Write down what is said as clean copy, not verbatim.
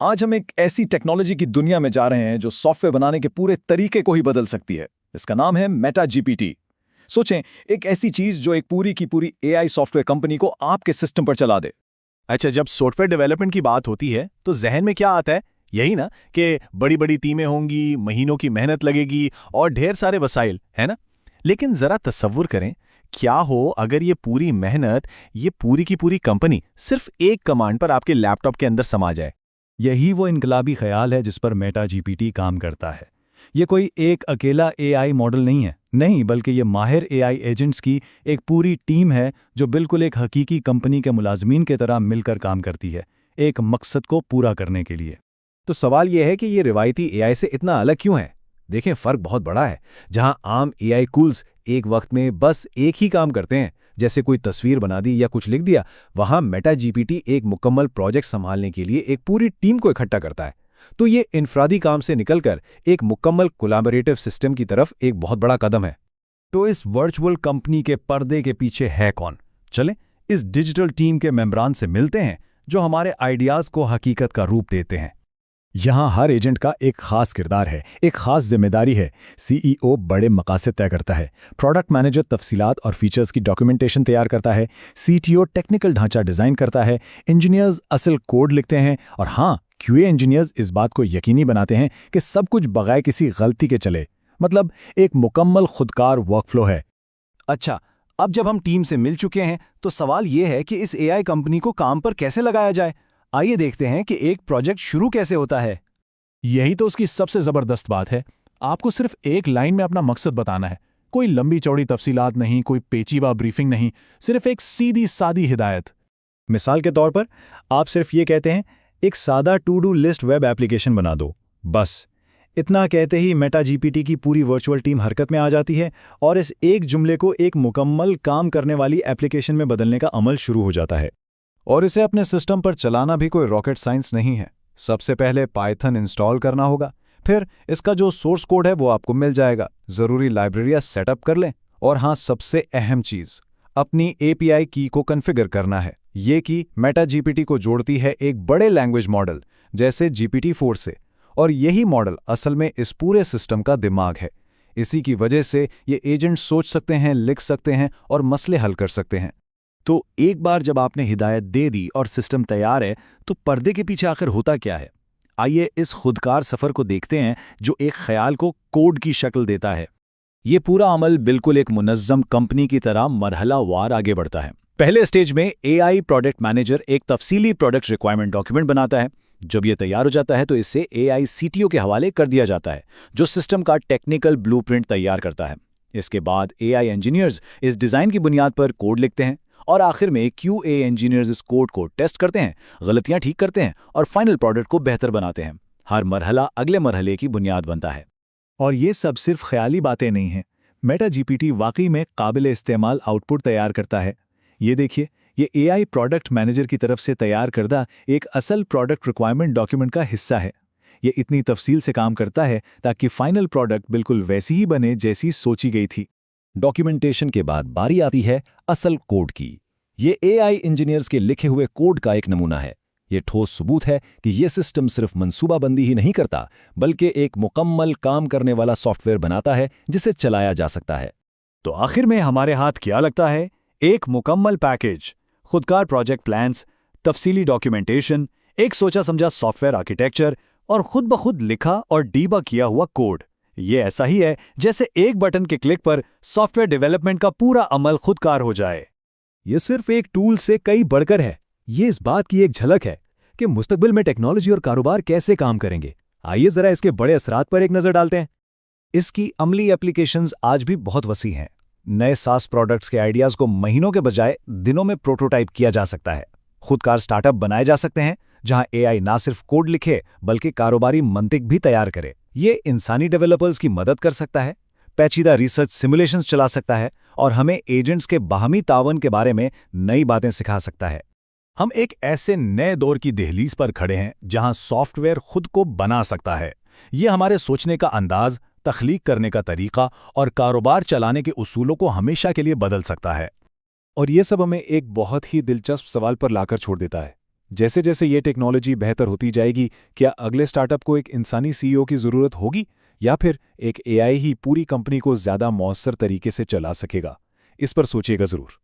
आज हम एक ऐसी टेक्नोलॉजी की दुनिया में जा रहे हैं जो सॉफ्टवेयर बनाने के पूरे तरीके को ही बदल सकती है। इसका नाम है मेटा जीपीटी। सोचें, एक ऐसी चीज जो एक पूरी की पूरी एआई सॉफ्टवेयर कंपनी को आपके सिस्टम पर चला दे। अच्छा, जब सॉफ्टवेयर डेवलपमेंट की बात होती है तो जहन में क्या आता है? यही ना कि बड़ी बड़ी टीमें होंगी, महीनों की मेहनत लगेगी और ढेर सारे वसाइल, है ना? लेकिन जरा तसव्वुर करें, क्या हो अगर ये पूरी मेहनत, ये पूरी की पूरी कंपनी सिर्फ एक कमांड पर आपके लैपटॉप के अंदर समा जाए। यही वो इनकलाबी ख्याल है जिस पर मेटा जीपीटी काम करता है। ये कोई एक अकेला एआई मॉडल नहीं है, नहीं, बल्कि ये माहिर एआई एजेंट्स की एक पूरी टीम है जो बिल्कुल एक हकीकी कंपनी के मुलाजमीन की तरह मिलकर काम करती है, एक मकसद को पूरा करने के लिए। तो सवाल यह है कि ये रिवायती एआई से इतना अलग क्यों है? देखें, फर्क बहुत बड़ा है। जहां आम एआई टूल्स एक वक्त में बस एक ही काम करते हैं, जैसे कोई तस्वीर बना दी या कुछ लिख दिया, वहां मेटा जीपीटी एक मुकम्मल प्रोजेक्ट संभालने के लिए एक पूरी टीम को इकट्ठा करता है। तो ये इनफरादी काम से निकलकर एक मुकम्मल कोलैबोरेटिव सिस्टम की तरफ एक बहुत बड़ा कदम है। तो इस वर्चुअल कंपनी के पर्दे के पीछे है कौन? चलें इस डिजिटल टीम के मेंबरान से मिलते हैं जो हमारे आइडियाज को हकीकत का रूप देते हैं। यहाँ हर एजेंट का एक खास किरदार है, एक खास जिम्मेदारी है। सीईओ बड़े मकासद तय करता है, प्रोडक्ट मैनेजर तफसीलात और फीचर्स की डॉक्यूमेंटेशन तैयार करता है, सीटीओ टेक्निकल ढांचा डिज़ाइन करता है, इंजीनियर्स असल कोड लिखते हैं और हाँ, क्यूए इंजीनियर्स इस बात को यकीनी बनाते हैं कि सब कुछ बगैर किसी गलती के चले। मतलब एक मुकम्मल खुदकार वर्कफ्लो है। अच्छा, अब जब हम टीम से मिल चुके हैं तो सवाल ये है कि इस एआई कंपनी को काम पर कैसे लगाया जाए। आइए देखते हैं कि एक प्रोजेक्ट शुरू कैसे होता है। यही तो उसकी सबसे जबरदस्त बात है। आपको सिर्फ एक लाइन में अपना मकसद बताना है। कोई लंबी चौड़ी तफसीलात नहीं, कोई पेचीदा ब्रीफिंग नहीं, सिर्फ एक सीधी सादी हिदायत। मिसाल के तौर पर आप सिर्फ ये कहते हैं, एक सादा to do list web application बना दो। बस इतना कहते ही मेटा जीपीटी की पूरी वर्चुअल टीम हरकत में आ जाती है और इस एक जुमले को एक मुकम्मल काम करने वाली एप्लीकेशन में बदलने का अमल शुरू हो जाता है। और इसे अपने सिस्टम पर चलाना भी कोई रॉकेट साइंस नहीं है। सबसे पहले पाइथन इंस्टॉल करना होगा, फिर इसका जो सोर्स कोड है वो आपको मिल जाएगा। ज़रूरी लाइब्रेरियाँ सेटअप कर लें और हाँ, सबसे अहम चीज़, अपनी एपीआई की को कॉन्फ़िगर करना है। ये की मेटा जीपीटी को जोड़ती है एक बड़े लैंग्वेज मॉडल जैसे GPT-4 से, और यही मॉडल असल में इस पूरे सिस्टम का दिमाग है। इसी की वजह से ये एजेंट सोच सकते हैं, लिख सकते हैं और मसले हल कर सकते हैं। तो एक बार जब आपने हिदायत दे दी और सिस्टम तैयार है, तो पर्दे के पीछे आखिर होता क्या है? आइए इस खुदकार सफ़र को देखते हैं जो एक ख्याल को कोड की शक्ल देता है। ये पूरा अमल बिल्कुल एक मुनज़्ज़म कंपनी की तरह मरहलावार आगे बढ़ता है। पहले स्टेज में एआई प्रोडक्ट मैनेजर एक तफसीली प्रोडक्ट रिक्वायरमेंट डॉक्यूमेंट बनाता है। जब ये तैयार हो जाता है तो इसे एआई सीटीओ के हवाले कर दिया जाता है, जो सिस्टम का टेक्निकल ब्लूप्रिंट तैयार करता है। इसके बाद एआई इंजीनियर्स इस डिज़ाइन की बुनियाद पर कोड लिखते हैं और आखिर में क्यूए इंजीनियर्स इस कोड को टेस्ट करते हैं, गलतियां ठीक करते हैं और फाइनल प्रोडक्ट को बेहतर बनाते हैं। हर मरहला अगले मरहले की बुनियाद बनता है। और ये सब सिर्फ ख्याली बातें नहीं हैं। मेटा जीपीटी वाकई में काबिल इस्तेमाल आउटपुट तैयार करता है। ये देखिए, ये एआई प्रोडक्ट मैनेजर की तरफ से तैयार करदा एक असल प्रोडक्ट रिक्वायरमेंट डॉक्यूमेंट का हिस्सा है। ये इतनी तफसील से काम करता है ताकि फाइनल प्रोडक्ट बिल्कुल वैसी ही बने जैसी सोची गई थी। डॉक्यूमेंटेशन के बाद बारी आती है असल कोड की। ये एआई इंजीनियर्स के लिखे हुए कोड का एक नमूना है। ये ठोस सबूत है कि ये सिस्टम सिर्फ मंसूबाबंदी ही नहीं करता, बल्कि एक मुकम्मल काम करने वाला सॉफ्टवेयर बनाता है जिसे चलाया जा सकता है। तो आखिर में हमारे हाथ क्या लगता है? एक मुकम्मल पैकेज, खुदकार प्रोजेक्ट प्लान्स, तफसीली डॉक्यूमेंटेशन, एक सोचा समझा सॉफ्टवेयर आर्किटेक्चर और खुद ब खुद लिखा और डीबग किया हुआ कोड। ये ऐसा ही है जैसे एक बटन के क्लिक पर सॉफ्टवेयर डेवलपमेंट का पूरा अमल खुदकार हो जाए। ये सिर्फ एक टूल से कई बढ़कर है। ये इस बात की एक झलक है कि मुस्तकबिल में टेक्नोलॉजी और कारोबार कैसे काम करेंगे। आइए जरा इसके बड़े असरात पर एक नज़र डालते हैं। इसकी अमली एप्लीकेशंस आज भी बहुत वसी हैं। नए सास प्रोडक्ट्स के आइडियाज़ को महीनों के बजाय दिनों में प्रोटोटाइप किया जा सकता है। खुदकार स्टार्टअप बनाए जा सकते हैं जहां एआई ना सिर्फ कोड लिखे बल्कि कारोबारी मंतिक भी तैयार करे। ये इंसानी डेवलपर्स की मदद कर सकता है, पेचीदा रिसर्च सिमुलेशंस चला सकता है और हमें एजेंट्स के बाहमी तावन के बारे में नई बातें सिखा सकता है। हम एक ऐसे नए दौर की दहलीज पर खड़े हैं जहां सॉफ्टवेयर खुद को बना सकता है। ये हमारे सोचने का अंदाज, तख्लीक करने का तरीका और कारोबार चलाने के उसूलों को हमेशा के लिए बदल सकता है। और ये सब हमें एक बहुत ही दिलचस्प सवाल पर लाकर छोड़ देता है जैसे जैसे ये टेक्नोलॉजी बेहतर होती जाएगी, क्या अगले स्टार्टअप को एक इंसानी सीईओ की ज़रूरत होगी या फिर एक एआई ही पूरी कंपनी को ज़्यादा मौसर तरीके से चला सकेगा? इस पर सोचिएगा ज़रूर।